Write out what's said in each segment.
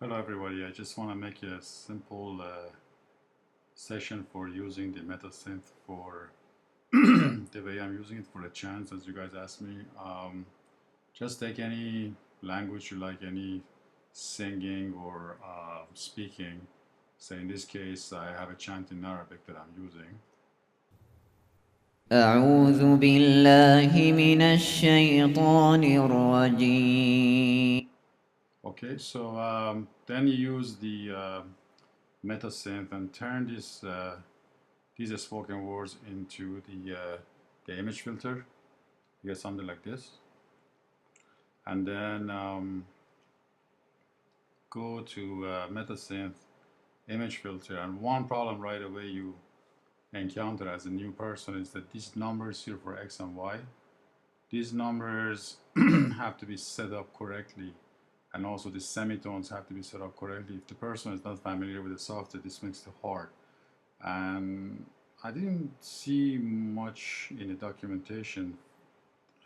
Hello everybody, I just want to make a simple session for using the meta synth for the way I'm using it for the chants as you guys asked me. Just take any language you like, any singing or speaking. Say in this case I have a chant in Arabic that I'm using. أعوذ بالله من الشيطان الرجيم. Okay, so then you use the meta synth and turn these spoken words into the image filter. You get something like this, and then go to metasynth image filter. And one problem right away you encounter as a new person is that these numbers here for x and y, these numbers have to be set up correctly, and also the semitones have to be set up correctly. If the person is not familiar with the software, this makes it hard. And I didn't see much in the documentation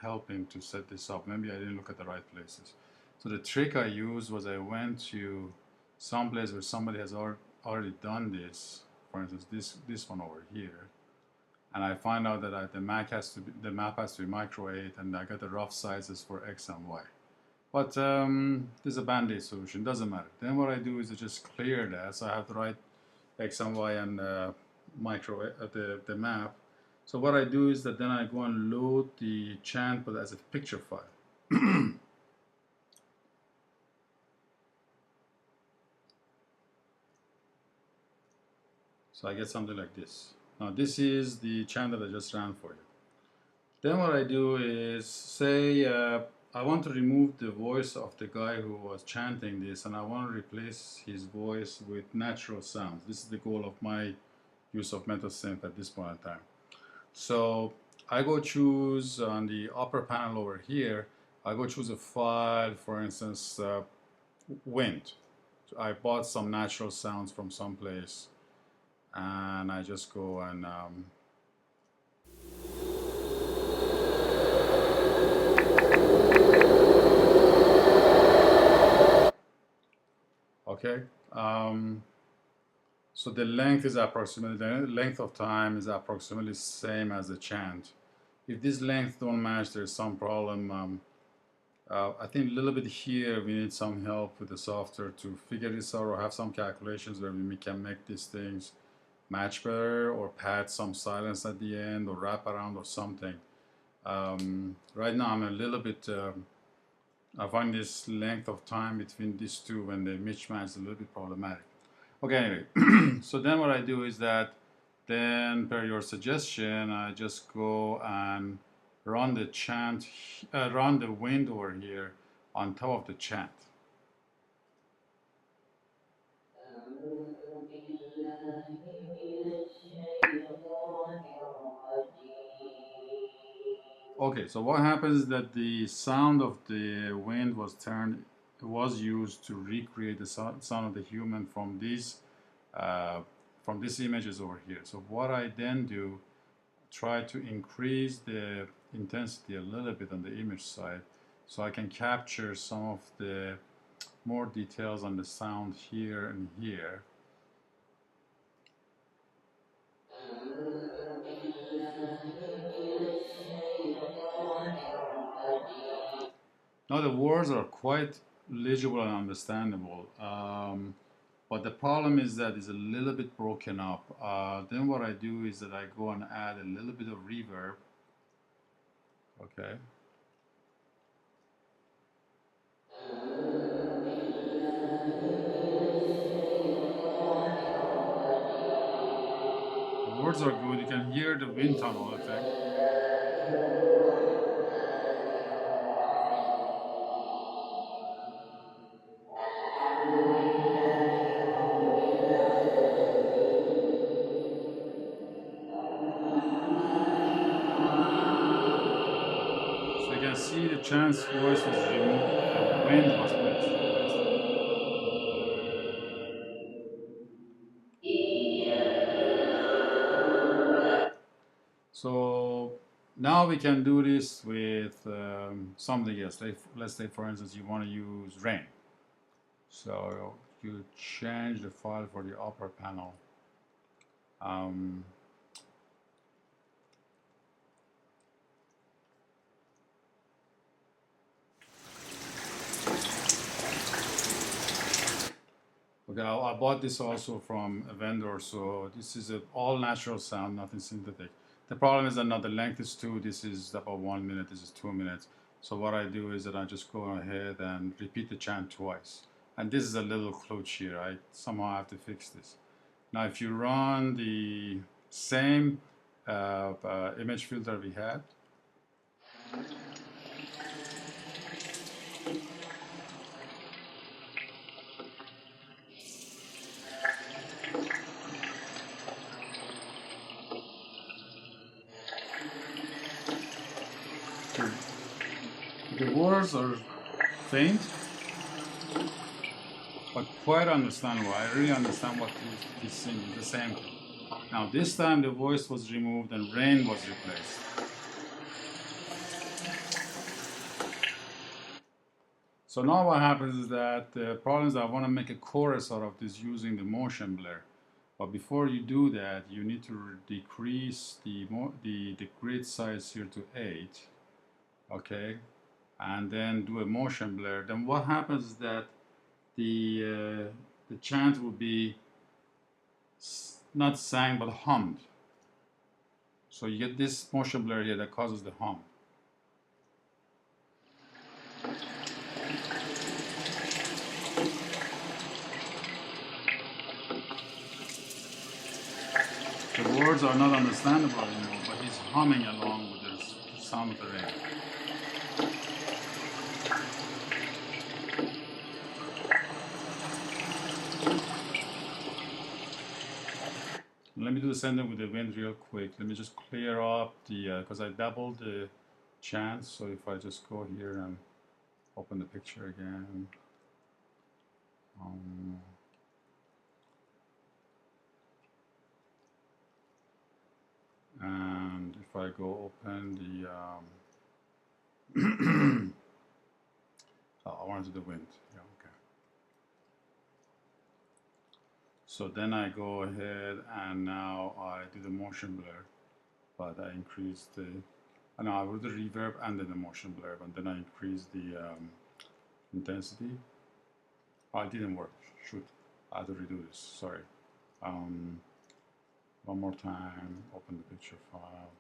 helping to set this up. Maybe I didn't look at the right places. So the trick I used was I went to some place where somebody has already done this. For instance, this one over here, and I find out that the map has to be micro 8, and I got the rough sizes for x and y. But there's a band-aid solution. Doesn't matter. Then what I do is I just clear that, so I have the right x and y and the map. So what I do is that then I go and load the chant, but as a picture file. So I get something like this. Now this is the chant that I just ran for you. Then what I do is say I want to remove the voice of the guy who was chanting this, and I want to replace his voice with natural sounds. This is the goal of my use of MetaSynth at this point in time. So I go choose on the upper panel over here, I go choose a file, for instance, wind. So I bought some natural sounds from someplace, and I just go and okay. So the length of time is approximately the same as the chant. If this length don't match, there's some problem. I think a little bit here we need some help with the software to figure this out, or have some calculations where we can make these things match better, or pad some silence at the end, or wrap around or something. Right now I'm a little bit, I find this length of time between these two when they mismatch is a little bit problematic. Okay, anyway, so then what I do is that then per your suggestion, I just go and run the chant, run the wind over here on top of the chant. Okay, so what happens is that the sound of the wind was used to recreate the sound of the human from these images over here. So what I then do, try to increase the intensity a little bit on the image side, so I can capture some of the more details on the sound here and here. Now the words are quite legible and understandable, but the problem is that it's a little bit broken up. Then what I do is that I go and add a little bit of reverb. Okay. The words are good. You can hear the wind tunnel effect. So you can see the chance voice was removed, the wind was replaced. So now we can do this with something else. Let's say, for instance, you want to use rain. So you change the file for the upper panel. Okay, I bought this also from a vendor, so this is all natural sound, nothing synthetic. The problem is that now the length is 2, this is about 1 minute, this is 2 minutes. So what I do is that I just go ahead and repeat the chant twice. And this is a little klutz here, I somehow have to fix this. Now if you run the same image filter we had, the words are faint, but quite understandable. I really understand what he's singing, the same thing. Now this time the voice was removed and rain was replaced. So now what happens is that the problem is I want to make a chorus out of this using the motion blur. But before you do that, you need to decrease the grid size here to 8. Okay, and then do a motion blur. Then what happens is that the chant will be not sang but hummed. So you get this motion blur here that causes the hum. The words are not understandable anymore, but he's humming along with the sound of the rain. Let me do the same thing with the wind real quick. Let me just clear up the, because I doubled the chant, so if I just go here and open the picture again. And if I go open the, oh, I want to do the wind, yeah, okay. So then I go ahead and now I do the motion blur, but I increase the, and I will do the reverb and then the motion blur, but then I increase the intensity. Oh, it didn't work, shoot, I have to redo this, sorry. One more time, open the picture file.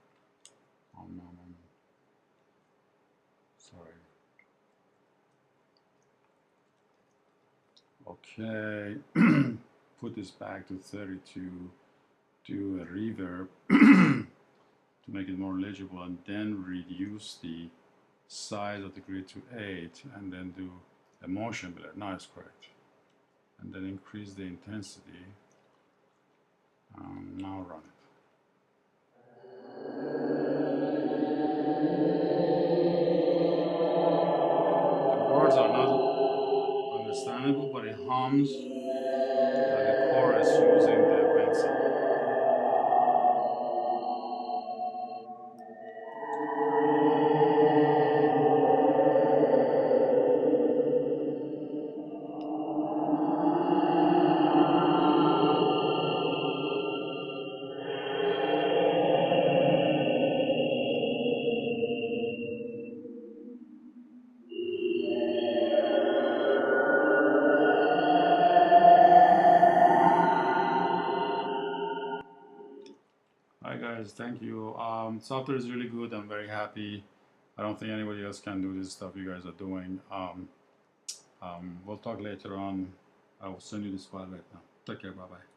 Sorry. Okay, put this back to 32, do a reverb to make it more legible, and then reduce the size of the grid to 8, and then do a motion blur. Now it's correct. And then increase the intensity. Now run it. The words are not understandable, but it hums like a chorus using the wind sound. Hi guys, thank you. Software is really good. I'm very happy. I don't think anybody else can do this stuff you guys are doing. We'll talk later on. I will send you this file right now. Take care. Bye bye.